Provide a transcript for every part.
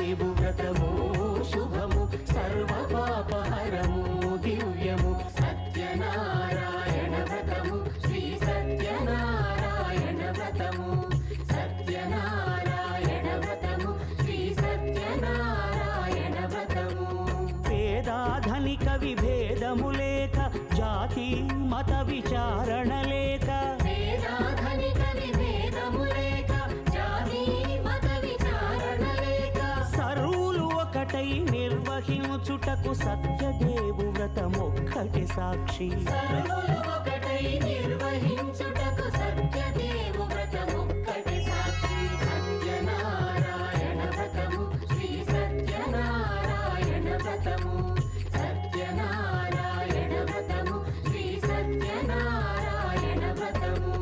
సత్యదేవు వ్రతము శుభము సర్వపాపహరము దివ్యము సత్యనారాయణ వ్రతము శ్రీ సత్యనారాయణ వ్రతము సత్యనారాయణ వ్రతము శ్రీ సత్యనారాయణ వ్రతము పేదాధనిక విభేదము లేక జాతి మత విచారణ లేక పేదాధనిక విభేదము లేక జాతి మత విచారణ లేక సర్వులు ఒకటై నిర్వహించుటకు సత్యదేవు వ్రతమొక్కటి సాక్షి సర్వులు ఒకటై నిర్వహించుటకు సత్యదేవు వ్రతమొక్కటి సాక్షి సత్యనారాయణ వ్రతము శ్రీ సత్యనారాయణ వ్రతము సత్యనారాయణ వ్రతము శ్రీ సత్యనారాయణ వ్రతము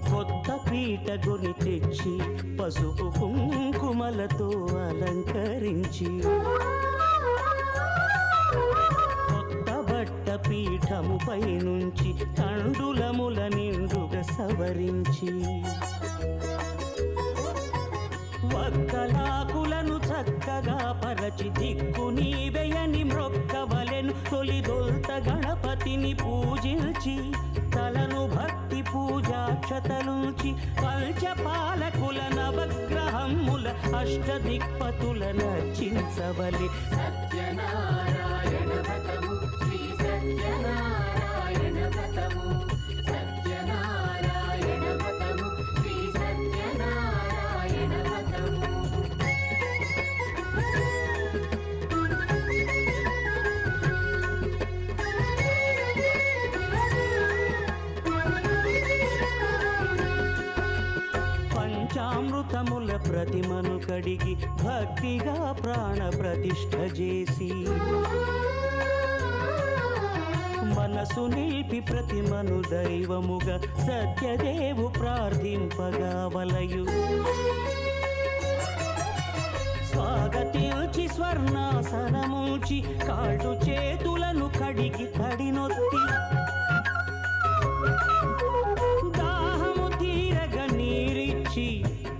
కొత్త పీటగుని తెచ్చి పసుపు కుంకుమలతో అలంకరించి కొత్త బట్ట పీఠముపై నుంచి తండులముల నిండుగా సవరించి వక్కలాకులను చక్కగా పరచి దిక్కు నీవెయని మ్రొక్కవలెను తొలిదొల్త గణపతిని పూజించి తలను భక్తి పూజాక్షతలుంచి పంచపాలకుల నవగ్రహముల అష్టదిక్పతుల నర్చించవలె సత్యనారాయణ వ్రతము శ్రీ సత్యనారాయణ వ్రతము సత్యనారాయణ వ్రతము శ్రీ సత్యనారాయణ వ్రతము పంచామృతముల ప్రతిమను కడిగి భక్తిగా ప్రాణ ప్రతిష్ఠ చేసి మనసు నిలిపి ప్రతిమను దైవముగా సత్యదేవు ప్రార్థింపగా వలయు స్వాగతించి స్వర్ణాసనముంచి కాళ్ళు చేతులను కడిగి తడినొత్తి దాహము తీరగ నీరిచ్చి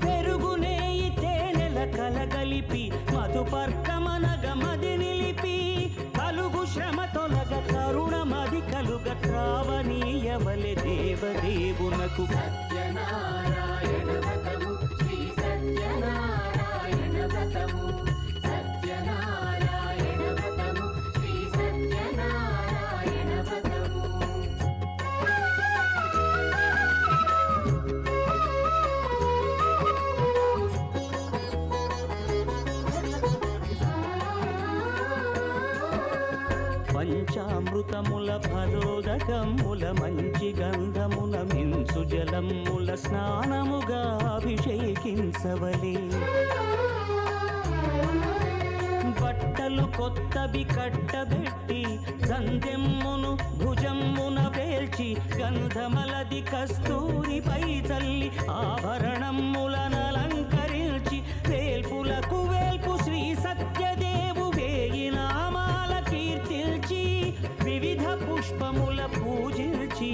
పెరుగునేయి తేనెల కలగలిపి మధుపర్కమనగ మది నిలిపి కలుగు శ్రమ తొలగ కరుణమది కలుగ త్రావనీయవలె దేవదేవునకు సత్యనారాయణ వ్రతము శ్రీ సత్యనారాయణ వ్రతము సత్యనారాయణ వ్రతము శ్రీ సత్యనారాయణ వ్రతము పంచామృతముల ఫలోదకముల మంచి గంధమున మించు జలముల స్నానముగా అభిషేకించవలే బట్టలు కొత్తవి కట్టబెట్టి గంధెమ్మును భుజమ్మున వేల్చి గంధమలది కస్తూరిపై చల్లి ఆభరణములనలంకరించి వేల్పులకు వేల్పు శ్రీ సత్యదేవు వేయి నామాల కీర్తిల్చి వివిధ పుష్పముల పూజించి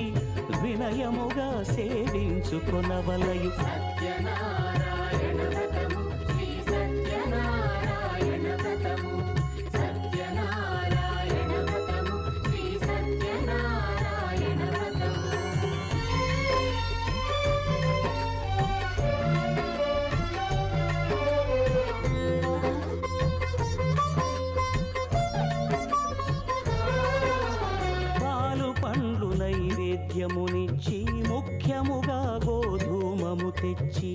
వినయముగా సేవించుకొనవలయు సత్యనారాయణ వ్రతము శ్రీ సత్యనారాయణ వ్రతము సత్యనారాయణ వ్రతము శ్రీ సత్యనారాయణ వ్రతము పండ్లు నైవేద్యమునిచ్చి ముఖ్యముగా గోధూమము తెచ్చి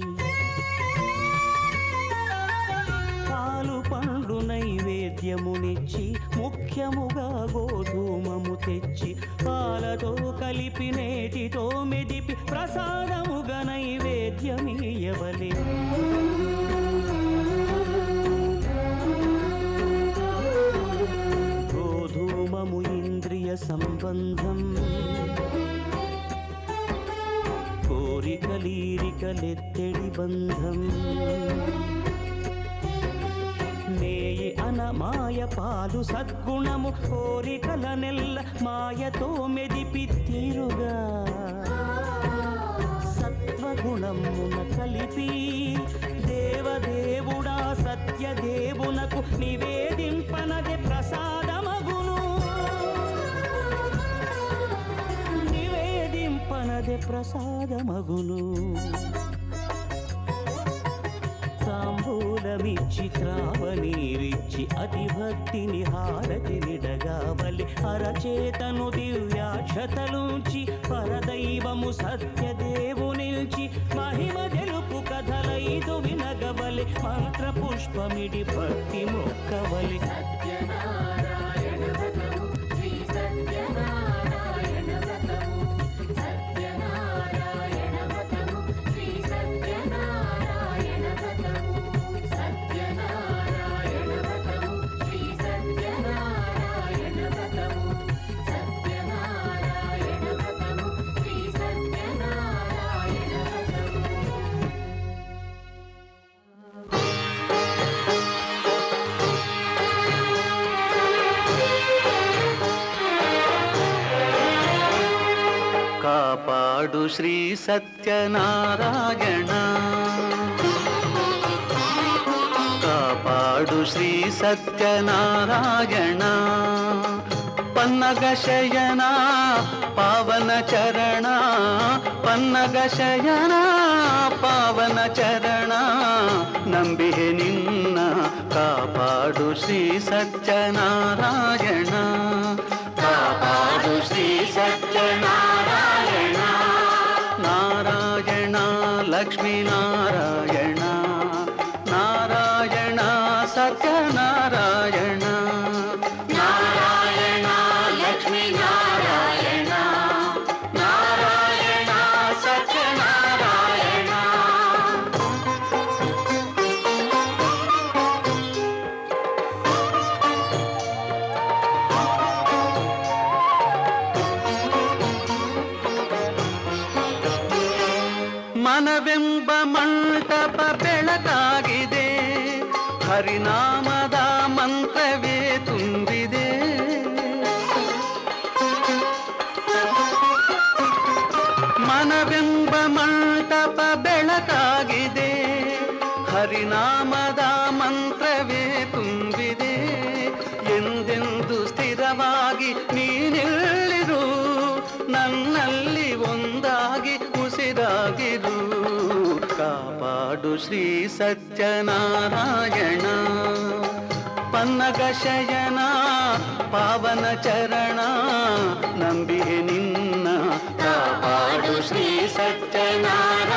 పాలు పండ్లు నైవేద్యమునిచ్చి ముఖ్యముగా గోధూమము తెచ్చి పాలతో కలిపి నేతితో మెదిపి ప్రసాదముగా నైవేద్యమీయవలే గోధూమము ఇంద్రియ సంబంధం కోరికలీరికలెత్తడి బంధం నేయ మెచ్చి అనమాయ పాలు సద్గుణము కోరికల నెల్ల మాయతో మెదిపి తీరుగా సత్వగుణమున కలిపి దేవదేవుడా సత్యదేవునకు నివేదింపనదే ప్రసాదమగును నివేదింపనదే ప్రసాదమగును తాంబూలమిచ్చి త్రావనీరిచ్చి అతి భక్తిని హారతి నిడగావలి అరచేతను దివ్యాక్షతలుంచి పరదైవము సత్యదేవునిల్చి మహిమ తెలుపు కథలైదు వినగవలి మంత్ర పుష్పమిడి భక్తి మొక్కవలి కాపాడు శ్రీ సత్యనారాయణ కాపాడు శ్రీ సత్యనారాయణ పన్నగ శయన పావన చరణ పన్నగ శయన పావన చరణ ನಂಬಿಹೆ ನಿನ್ನ ಕಾಪಾಡು ಶ್ರೀ ಸತ್ಯನಾರಾಯಣ ಕಾಪಾಡು ಶ್ರೀ ಸತ್ಯನಾರಾಯಣ ನಾರಾಯಣ ಲಕ್ಷ್ಮೀ ನಾರಾಯಣ ನಾರಾಯಣ ಸತ್ಯನಾರಾಯಣ ನಾರಾಯಣ ಲಕ್ಷ್ಮೀ ನಾರಾಯಣ ನಾರಾಯಣ ಸತ್ಯನಾರಾಯಣ ಮನವೆಂಬ ಮಂಟಪ ಬೆಳಕಾಗಿದೆ ಹರಿನಾಮದ ಮಂತ್ರವೇ ತುಂಬಿದೆ ಮನವೆಂಬ ಮಂಟಪ ಬೆಳಕಾಗಿದೆ ಹರಿನಾಮದ ಮಂತ್ರವೇ ತುಂಬಿದೆ ಎಂದೆಂದು ಸ್ಥಿರವಾಗಿ ನೀನಿಲ್ಲಿರು ನನ್ನಲ್ಲಿ ಒಂದಾಗಿ ಉಸಿರಾಗಿರು ಕಾಪಾಡು ಶ್ರೀ ಸತ್ಯನಾರಾಯಣ ಪನ್ನಗ ಶಯನ ಪಾವನ ಚರಣ ನಂಬಿಹೆ ನಿನ್ನ ಕಾಪಾಡು ಶ್ರೀ ಸತ್ಯನಾರಾಯಣ